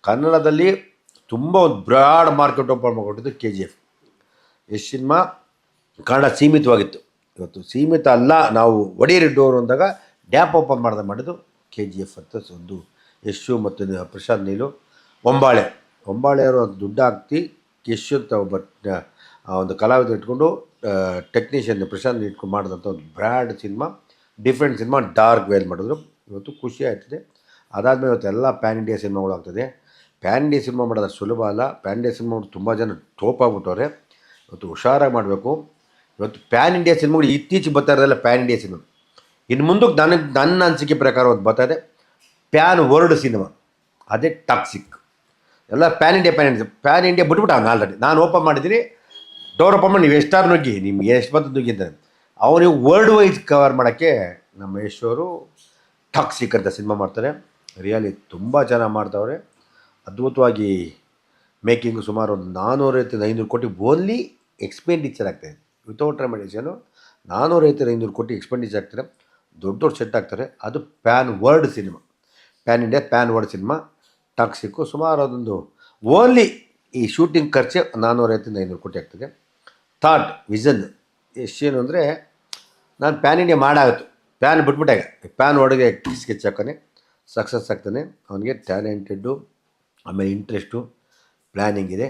ಕನ್ನಡದಲ್ಲಿ ತುಂಬ ಒಂದು ಬ್ರಾಡ್ ಮಾರ್ಕೆಟ್ ಓಪನ್ ಮಾಡಿಕೊಟ್ಟಿದ್ದು K G F. Yash cinema Kannada ಸೀಮಿತವಾಗಿತ್ತು. ಇವತ್ತು ಸೀಮಿತ ಅಲ್ಲ, ನಾವು ಒಡೆಯರಿ ಡೋರು ಅಂದಾಗ ಡ್ಯಾಪ್ ಓಪನ್ ಮಾಡಿದ್ದು ಕೆ ಜಿ ಎಫ್ ಅಂತ ಒಂದು ಯಶು ಮತ್ತು ಪ್ರಶಾಂತ್ ನೀಲು. ಹೊಂಬಾಳೆಯವರು ದುಡ್ಡು ಹಾಕ್ತಿ ಯಶು ಅಂತ ಒಂದು ಕಲಾವಿದ ಇಟ್ಕೊಂಡು ಟೆಕ್ನಿಷಿಯನ್ ಪ್ರಶಾಂತ್ ಇಟ್ಕೊಂಡು ಮಾಡಿದಂಥ ಒಂದು brand cinema, different cinema, dark ವೇಲ್ ಮಾಡಿದ್ರು. ಇವತ್ತು ಖುಷಿ ಆಗ್ತದೆ. ಅದಾದಮೇಲೆ ಇವತ್ತು ಎಲ್ಲ ಪ್ಯಾನ್ ಇಂಡಿಯಾ ಸಿನಿಮಾಗಳು ಆಗ್ತದೆ. ಪ್ಯಾನ್ ಇಂಡಿಯಾ ಸಿನಿಮಾ ಮಾಡೋದು ಸುಲಭ ಅಲ್ಲ. ಪ್ಯಾನ್ ಇಂಡಿಯಾ ಸಿನಿಮಾ ತುಂಬ ಜನ ಟೋಪ್ ಆಗ್ಬಿಟ್ಟವ್ರೆ. ಇವತ್ತು ಹುಷಾರಾಗಿ ಮಾಡಬೇಕು. ಇವತ್ತು ಪ್ಯಾನ್ ಇಂಡಿಯಾ ಸಿನಿಮಾಗಳು ಇತ್ತೀಚೆಗೆ ಬರ್ತಾ ಇರೋದಲ್ಲ ಪ್ಯಾನ್ ಇಂಡಿಯಾ ಸಿನಿಮಾ. ಇನ್ನು ಮುಂದಕ್ಕೆ ನನ್ನ ಅನಿಸಿಕೆ ಪ್ರಕಾರ ಒಂದು ಬರ್ತಾಯಿದೆ ಪ್ಯಾನ್ ವರ್ಲ್ಡ್ ಸಿನಿಮಾ, ಅದೇ ಟಾಕ್ಸಿಕ್. ಎಲ್ಲ ಪ್ಯಾನ್ ಇಂಡಿಯಾ ಬಿಟ್ಬಿಟ್ಟು ಅವ್ನು ಆಲ್ರೆಡಿ ನಾನು ಓಪನ್ ಮಾಡಿದ್ದೀನಿ, ಡೋರ್ ಓಪನ್ ಮಾಡಿ ನೀವು ಎಷ್ಟಾರು ನುಗ್ಗಿ, ನಿಮ್ಗೆ ಎಷ್ಟು ಬಂದು ನುಗ್ಗಿದ್ದಾರೆ. ಅವನಿಗೆ ವರ್ಲ್ಡ್ ವೈಸ್ ಕವರ್ ಮಾಡೋಕ್ಕೆ ನಮ್ಮ ಯಶ್ ಅವರು ಟಾಕ್ಸಿಕ್ ಅಂತ ಸಿನಿಮಾ ಮಾಡ್ತಾರೆ. ರಿಯಲಿ ತುಂಬ ಚೆನ್ನಾಗಿ ಮಾಡ್ತಾವ್ರೆ. ಅದ್ಭುತವಾಗಿ ಮೇಕಿಂಗು. ಸುಮಾರು ಒಂದು 450-500 ಕೋಟಿ ಓನ್ಲಿ ಎಕ್ಸ್ಪೆಂಡಿಚರ್ ಆಗ್ತಾಯಿದೆ. ವಿತೌಟ್ ರೆಮಿಡೇಷನು 450-500 ಕೋಟಿ ಎಕ್ಸ್ಪೆಂಡಿಚರ್ ಆಗ್ತಾರೆ. ದೊಡ್ಡ ಸೆಟ್ ಆಗ್ತಾರೆ. ಅದು pan world cinema, pan India pan world cinema ಟಾಕ್ಸಿಕ್ಕು. ಸುಮಾರು ಅದೊಂದು ಓನ್ಲಿ ಈ ಶೂಟಿಂಗ್ ಖರ್ಚೆ 450-500 ಕೋಟಿ ಆಗ್ತದೆ. ಥಾಟ್ ವಿಷನ್ ಎಷ್ಟೇನು ಅಂದರೆ, ನಾನು ಪ್ಯಾನ್ ಇಂಡಿಯಾ ಮಾಡಾಗುತ್ತೆ, ಪ್ಯಾನ್ ಬಿಟ್ಬಿಟ್ಟಾಗ ಪ್ಯಾನ್ ಒಳಗೆ ಸ್ಕೆಚ್ ಹಾಕೋನೆ ಸಕ್ಸಸ್ ಆಗ್ತಾನೆ. ಅವನಿಗೆ ಟ್ಯಾಲೆಂಟೆಡ್ಡು, ಆಮೇಲೆ ಇಂಟ್ರೆಸ್ಟು, ಪ್ಲ್ಯಾನಿಂಗ್ ಇದೆ.